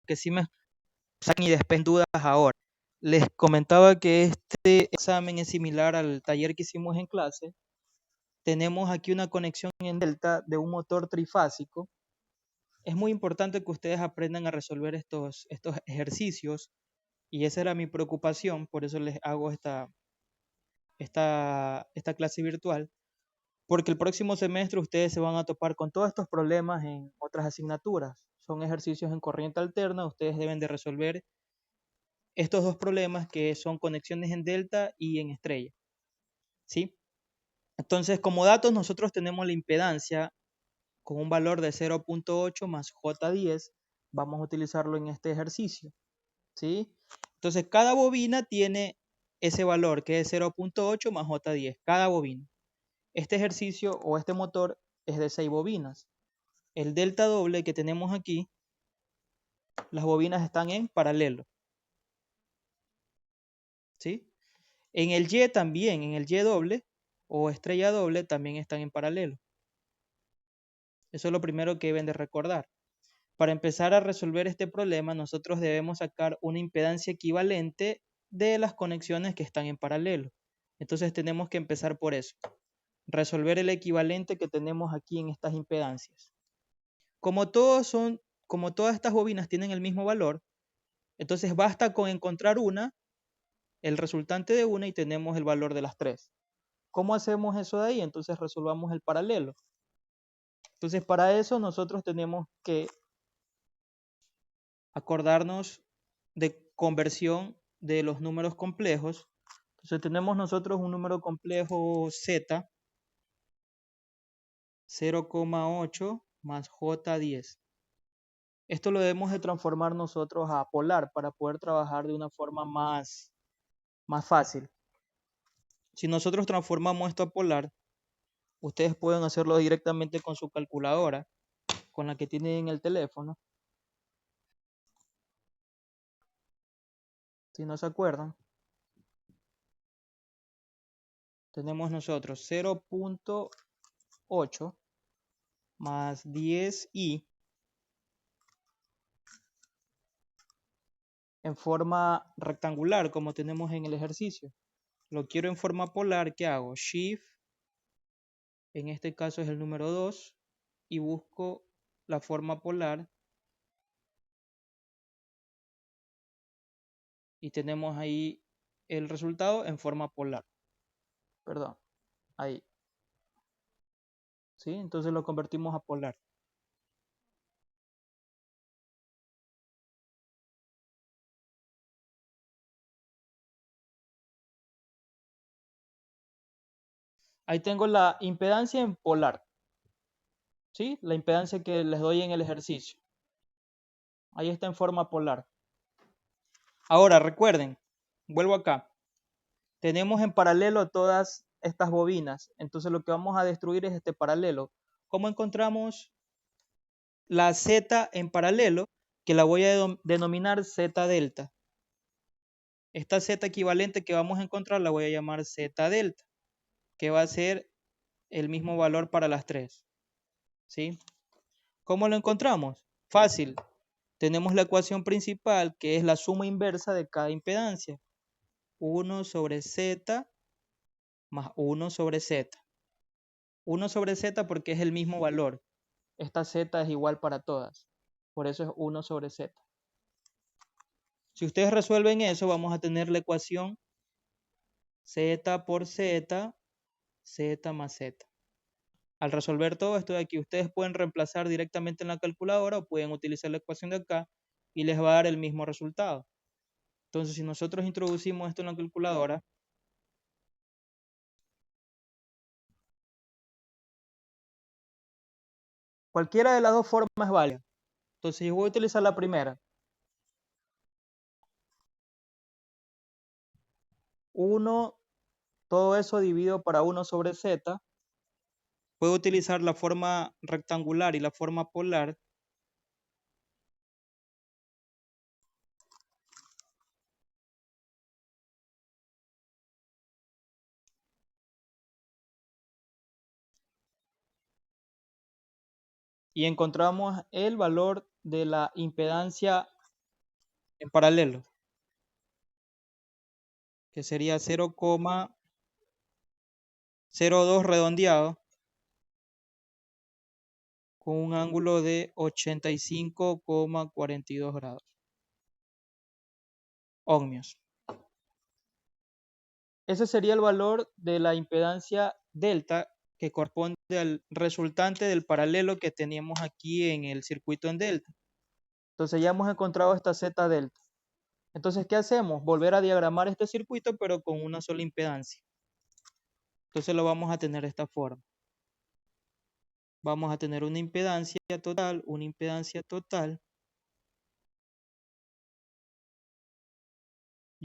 que sí me sacan y despejen dudas ahora. Les comentaba que este examen es similar al taller que hicimos en clase. Tenemos aquí una conexión en delta de un motor trifásico. Es muy importante que ustedes aprendan a resolver estos ejercicios y esa era mi preocupación, por eso les hago esta clase virtual, porque el próximo semestre ustedes se van a topar con todos estos problemas en otras asignaturas. Son ejercicios en corriente alterna, ustedes deben de resolver estos dos problemas que son conexiones en delta y en estrella, ¿sí? Entonces, como datos, nosotros tenemos la impedancia con un valor de 0.8 más J10. Vamos a utilizarlo en este ejercicio, ¿sí? Entonces, cada bobina tiene ese valor que es 0.8 más J10, cada bobina. Este ejercicio o este motor es de 6 bobinas. El delta doble que tenemos aquí, las bobinas están en paralelo, ¿sí? En el Y también, en el Y doble o estrella doble también están en paralelo. Eso es lo primero que deben de recordar. Para empezar a resolver este problema, nosotros debemos sacar una impedancia equivalente de las conexiones que están en paralelo. Entonces tenemos que empezar por eso. Resolver el equivalente que tenemos aquí en estas impedancias. Como todas estas bobinas tienen el mismo valor, entonces basta con encontrar una, el resultante de una y tenemos el valor de las tres. ¿Cómo hacemos eso de ahí? Entonces resolvamos el paralelo. Entonces para eso nosotros tenemos que acordarnos de conversión de los números complejos. Entonces tenemos nosotros un número complejo z, 0,8 más j10. Esto lo debemos de transformar nosotros a polar para poder trabajar de una forma más fácil. Si nosotros transformamos esto a polar, ustedes pueden hacerlo directamente con su calculadora, con la que tienen en el teléfono. Si no se acuerdan, tenemos nosotros 0.8 más 10i en forma rectangular, como tenemos en el ejercicio. Lo quiero en forma polar, ¿qué hago? Shift, en este caso es el número 2, y busco la forma polar. Y tenemos ahí el resultado en forma polar. Perdón, ahí. ¿Sí? Entonces lo convertimos a polar. Ahí tengo la impedancia en polar. ¿Sí? La impedancia que les doy en el ejercicio. Ahí está en forma polar. Ahora, recuerden, vuelvo acá. Tenemos en paralelo todas estas bobinas. Entonces lo que vamos a destruir es este paralelo. ¿Cómo encontramos la Z en paralelo? Que la voy a denominar Z delta. Esta Z equivalente que vamos a encontrar la voy a llamar Z delta, que va a ser el mismo valor para las tres. ¿Sí? ¿Cómo lo encontramos? Fácil. Tenemos la ecuación principal, que es la suma inversa de cada impedancia. 1 sobre Z más 1 sobre Z. 1 sobre Z porque es el mismo valor. Esta Z es igual para todas. Por eso es 1 sobre Z. Si ustedes resuelven eso, vamos a tener la ecuación Z por Z, Z más Z. Al resolver todo esto de aquí, ustedes pueden reemplazar directamente en la calculadora o pueden utilizar la ecuación de acá y les va a dar el mismo resultado. Entonces, si nosotros introducimos esto en la calculadora, cualquiera de las dos formas es válida. Entonces, yo voy a utilizar la primera. 1, todo eso dividido para 1 sobre Z. Puedo utilizar la forma rectangular y la forma polar. Y encontramos el valor de la impedancia en paralelo, que sería 0,02 redondeado con un ángulo de 85,42 grados ohmios. Ese sería el valor de la impedancia delta que corresponde al resultante del paralelo que teníamos aquí en el circuito en delta. Entonces ya hemos encontrado esta Z delta. Entonces, ¿qué hacemos? Volver a diagramar este circuito, pero con una sola impedancia. Entonces lo vamos a tener de esta forma. Vamos a tener una impedancia total y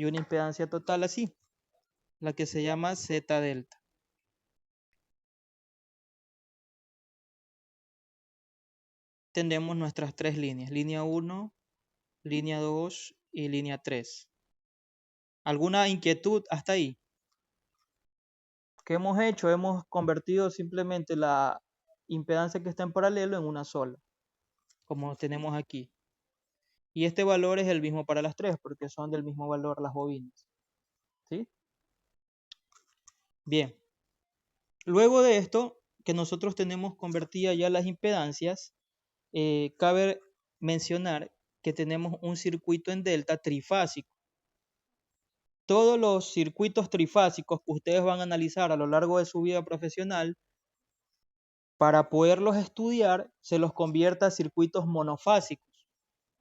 una impedancia total así, la que se llama Z delta. Tenemos nuestras tres líneas, línea 1, línea 2 y línea 3. ¿Alguna inquietud hasta ahí? ¿Qué hemos hecho? Hemos convertido simplemente la impedancia que está en paralelo en una sola, como tenemos aquí. Y este valor es el mismo para las tres, porque son del mismo valor las bobinas. ¿Sí? Bien. Luego de esto, que nosotros tenemos convertidas ya las impedancias, cabe mencionar que tenemos un circuito en delta trifásico. Todos los circuitos trifásicos que ustedes van a analizar a lo largo de su vida profesional, para poderlos estudiar, se los convierta a circuitos monofásicos,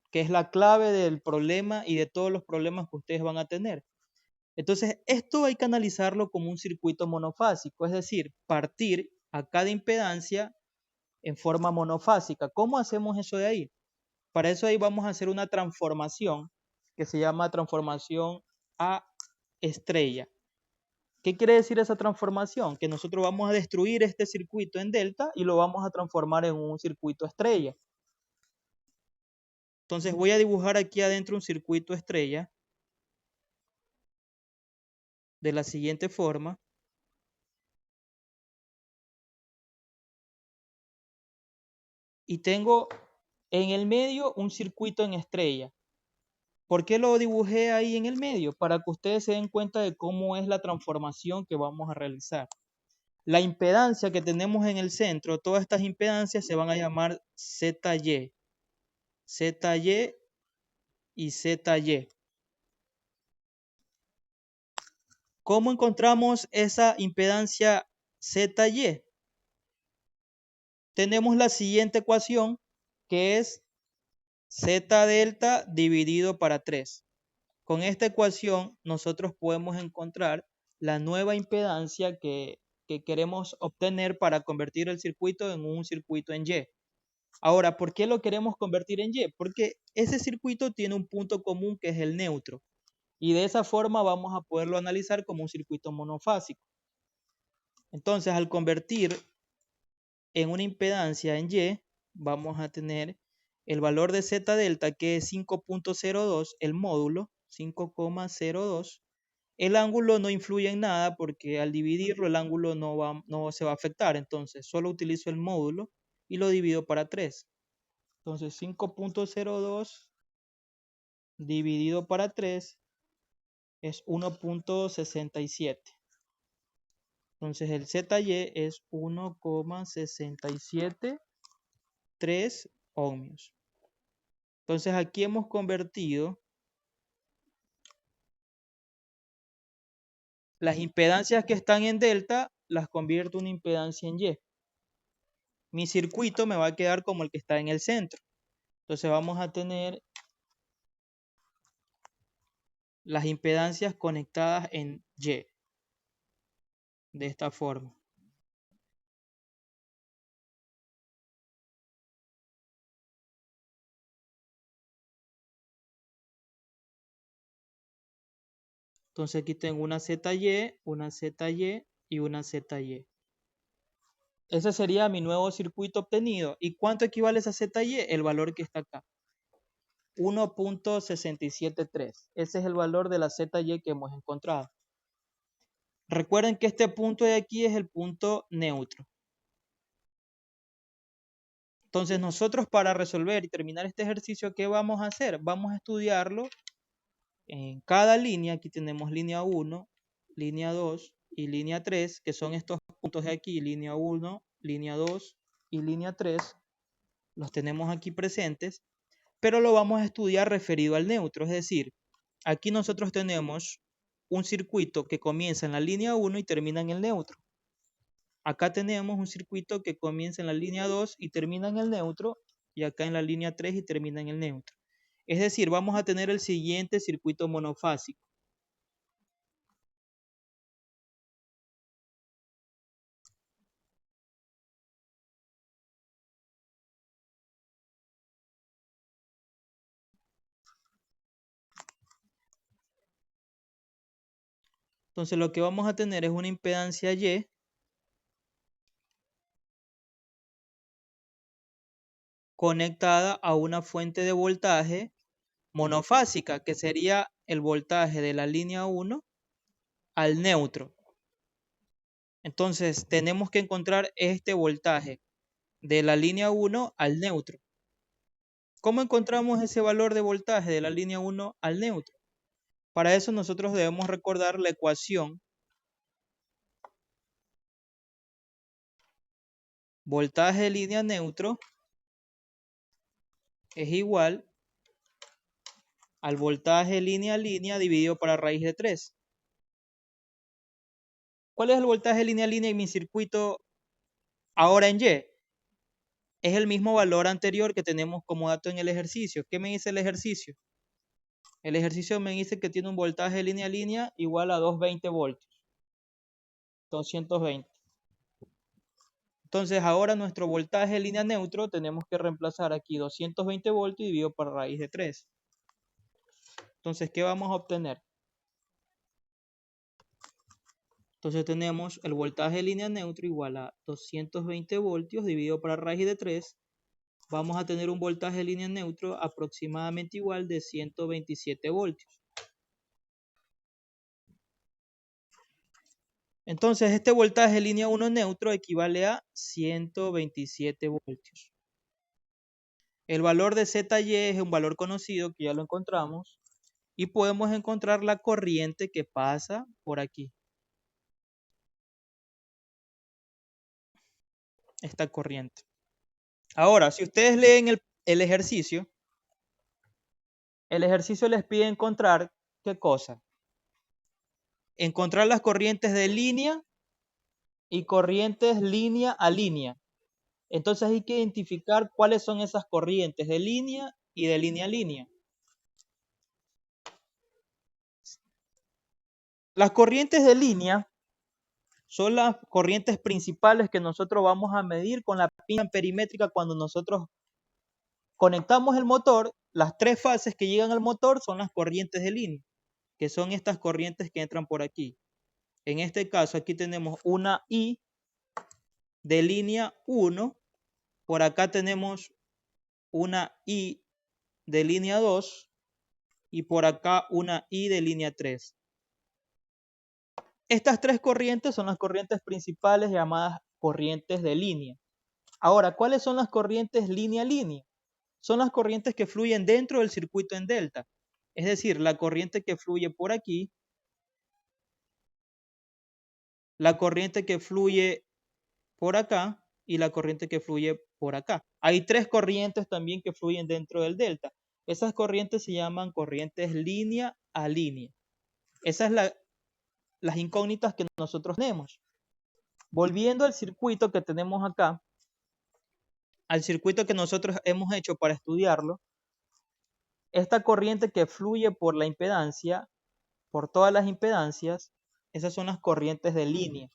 que es la clave del problema y de todos los problemas que ustedes van a tener. Entonces, esto hay que analizarlo como un circuito monofásico, es decir, partir a cada impedancia en forma monofásica. ¿Cómo hacemos eso de ahí? Para eso ahí vamos a hacer una transformación que se llama transformación a estrella. ¿Qué quiere decir esa transformación? Que nosotros vamos a destruir este circuito en delta y lo vamos a transformar en un circuito estrella. Entonces voy a dibujar aquí adentro un circuito estrella de la siguiente forma. Y tengo en el medio un circuito en estrella. ¿Por qué lo dibujé ahí en el medio? Para que ustedes se den cuenta de cómo es la transformación que vamos a realizar. La impedancia que tenemos en el centro, todas estas impedancias se van a llamar ZY. ZY y ZY. ¿Cómo encontramos esa impedancia ZY? Tenemos la siguiente ecuación, que es Z delta dividido para 3. Con esta ecuación nosotros podemos encontrar la nueva impedancia que queremos obtener para convertir el circuito en un circuito en Y. Ahora, ¿por qué lo queremos convertir en Y? Porque ese circuito tiene un punto común que es el neutro. Y de esa forma vamos a poderlo analizar como un circuito monofásico. Entonces, al convertir en una impedancia en Y, vamos a tener el valor de Z delta, que es 5.02, el módulo, 5,02. El ángulo no influye en nada porque al dividirlo el ángulo no se va a afectar. Entonces, solo utilizo el módulo y lo divido para 3. Entonces, 5.02 dividido para 3 es 1.67. Entonces, el ZY es 1,673 ohmios. Entonces, aquí hemos convertido las impedancias que están en delta, las convierto en una impedancia en Y. Mi circuito me va a quedar como el que está en el centro. Entonces vamos a tener las impedancias conectadas en Y, de esta forma. Entonces aquí tengo una ZY, una ZY y una ZY. Ese sería mi nuevo circuito obtenido. ¿Y cuánto equivale a esa ZY? El valor que está acá. 1.673. Ese es el valor de la ZY que hemos encontrado. Recuerden que este punto de aquí es el punto neutro. Entonces nosotros para resolver y terminar este ejercicio, ¿qué vamos a hacer? Vamos a estudiarlo En cada línea, aquí tenemos línea 1, línea 2 y línea 3, que son estos puntos de aquí, línea 1, línea 2 y línea 3, los tenemos aquí presentes, pero lo vamos a estudiar referido al neutro, es decir, aquí nosotros tenemos un circuito que comienza en la línea 1 y termina en el neutro. Acá tenemos un circuito que comienza en la línea 2 y termina en el neutro, y acá en la línea 3 y termina en el neutro. Es decir, vamos a tener el siguiente circuito monofásico. Entonces lo que vamos a tener es una impedancia Y conectada a una fuente de voltaje monofásica, que sería el voltaje de la línea 1 al neutro. Entonces tenemos que encontrar este voltaje de la línea 1 al neutro. ¿Cómo encontramos ese valor de voltaje de la línea 1 al neutro? Para eso nosotros debemos recordar la ecuación voltaje de línea neutro es igual al voltaje línea a línea dividido por la raíz de 3. ¿Cuál es el voltaje línea a línea en mi circuito ahora en Y? Es el mismo valor anterior que tenemos como dato en el ejercicio. ¿Qué me dice el ejercicio? El ejercicio me dice que tiene un voltaje línea a línea igual a 220 voltios. 220. Entonces ahora nuestro voltaje línea neutro tenemos que reemplazar aquí 220 voltios dividido por raíz de 3. Entonces, ¿qué vamos a obtener? Entonces tenemos el voltaje línea neutro igual a 220 voltios dividido por la raíz de 3. Vamos a tener un voltaje línea neutro aproximadamente igual de 127 voltios. Entonces este voltaje línea 1 neutro equivale a 127 voltios. El valor de ZY es un valor conocido que ya lo encontramos y podemos encontrar la corriente que pasa por aquí. Esta corriente. Ahora, si ustedes leen el ejercicio les pide encontrar, ¿qué cosa? Encontrar las corrientes de línea y corrientes línea a línea. Entonces hay que identificar cuáles son esas corrientes de línea y de línea a línea. Las corrientes de línea son las corrientes principales que nosotros vamos a medir con la pina perimétrica cuando nosotros conectamos el motor. Las tres fases que llegan al motor son las corrientes de línea, que son estas corrientes que entran por aquí. En este caso aquí tenemos una I de línea 1, por acá tenemos una I de línea 2 y por acá una I de línea 3. Estas tres corrientes son las corrientes principales llamadas corrientes de línea. Ahora, ¿cuáles son las corrientes línea a línea? Son las corrientes que fluyen dentro del circuito en delta. Es decir, la corriente que fluye por aquí, la corriente que fluye por acá y la corriente que fluye por acá. Hay tres corrientes también que fluyen dentro del delta. Esas corrientes se llaman corrientes línea a línea. Esas son las incógnitas que nosotros tenemos. Volviendo al circuito que tenemos acá, al circuito que nosotros hemos hecho para estudiarlo, esta corriente que fluye por la impedancia, por todas las impedancias, esas son las corrientes de línea.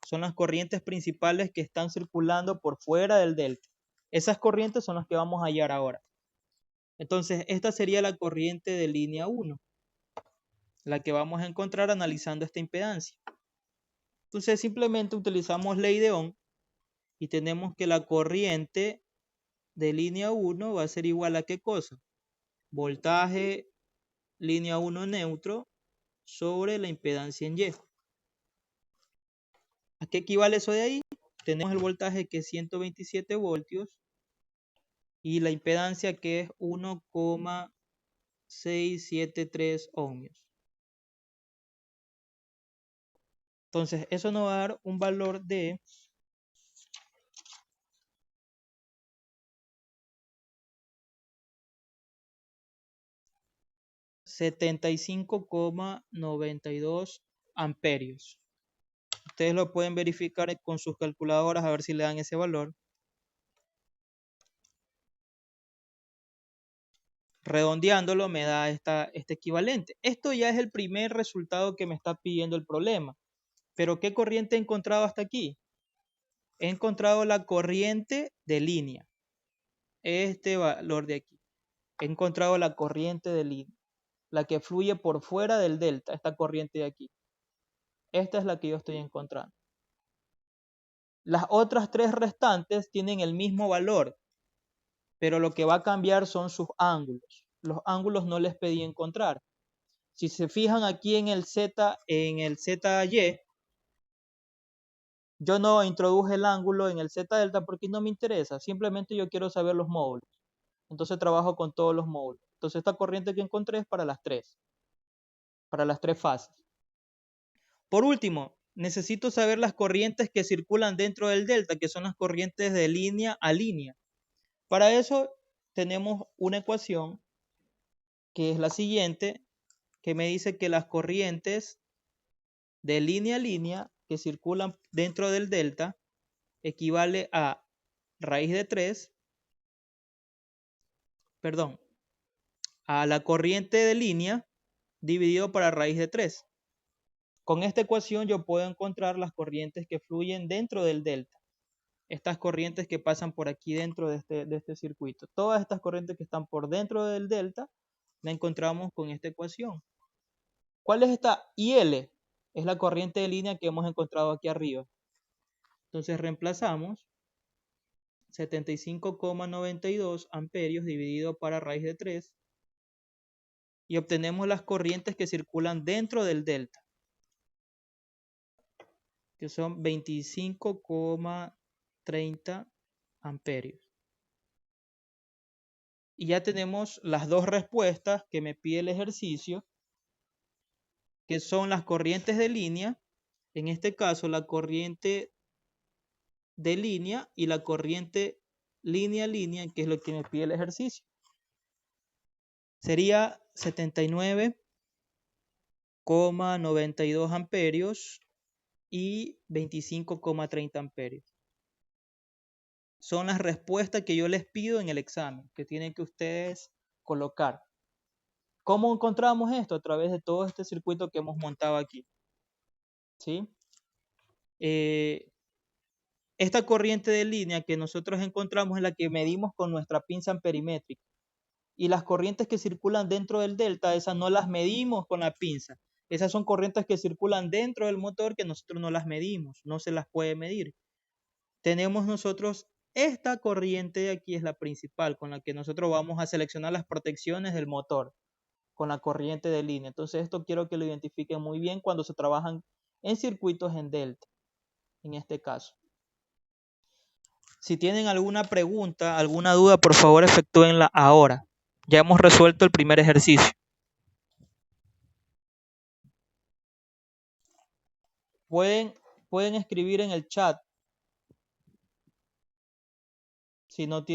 Son las corrientes principales que están circulando por fuera del delta. Esas corrientes son las que vamos a hallar ahora. Entonces, esta sería la corriente de línea 1, la que vamos a encontrar analizando esta impedancia. Entonces, simplemente utilizamos ley de Ohm y tenemos que la corriente de línea 1 va a ser igual a ¿qué cosa? Voltaje línea 1 neutro sobre la impedancia en Y. ¿A qué equivale eso de ahí? Tenemos el voltaje que es 127 voltios y la impedancia que es 1,0 0,673 ohmios. Entonces, eso nos va a dar un valor de 75,92 amperios. Ustedes lo pueden verificar con sus calculadoras a ver si le dan ese valor. Redondeándolo me da este equivalente. Esto ya es el primer resultado que me está pidiendo el problema. Pero ¿qué corriente he encontrado hasta aquí? He encontrado la corriente de línea. Este valor de aquí. He encontrado la corriente de línea. La que fluye por fuera del delta. Esta corriente de aquí. Esta es la que yo estoy encontrando. Las otras tres restantes tienen el mismo valor. Pero lo que va a cambiar son sus ángulos. Los ángulos no les pedí encontrar. Si se fijan aquí en el ZY, yo no introduje el ángulo en el Z delta porque no me interesa. Simplemente yo quiero saber los módulos. Entonces trabajo con todos los módulos. Entonces esta corriente que encontré es para las tres fases. Por último, necesito saber las corrientes que circulan dentro del delta, que son las corrientes de línea a línea. Para eso tenemos una ecuación que es la siguiente, que me dice que las corrientes de línea a línea que circulan dentro del delta equivale a raíz de 3, perdón, a la corriente de línea dividido para raíz de 3. Con esta ecuación yo puedo encontrar las corrientes que fluyen dentro del delta. Estas corrientes que pasan por aquí dentro de este circuito. Todas estas corrientes que están por dentro del delta, la encontramos con esta ecuación. ¿Cuál es esta IL? Es la corriente de línea que hemos encontrado aquí arriba. Entonces reemplazamos 75,92 amperios dividido para raíz de 3 y obtenemos las corrientes que circulan dentro del delta, que son 25,30 amperios. Y ya tenemos las dos respuestas que me pide el ejercicio, que son las corrientes de línea, en este caso la corriente de línea y la corriente línea a línea, que es lo que me pide el ejercicio. Sería 79,92 amperios y 25,30 amperios. Son las respuestas que yo les pido en el examen, que tienen que ustedes colocar. ¿Cómo encontramos esto? A través de todo este circuito que hemos montado aquí. ¿Sí? Esta corriente de línea que nosotros encontramos es la que medimos con nuestra pinza amperimétrica. Y las corrientes que circulan dentro del delta, esas no las medimos con la pinza. Esas son corrientes que circulan dentro del motor que nosotros no las medimos, no se las puede medir. Tenemos nosotros esta corriente de aquí, es la principal, con la que nosotros vamos a seleccionar las protecciones del motor, con la corriente de línea. Entonces esto quiero que lo identifiquen muy bien cuando se trabajan en circuitos en delta, en este caso. Si tienen alguna pregunta, alguna duda, por favor efectúenla ahora. Ya hemos resuelto el primer ejercicio. Pueden escribir en el chat si no tienen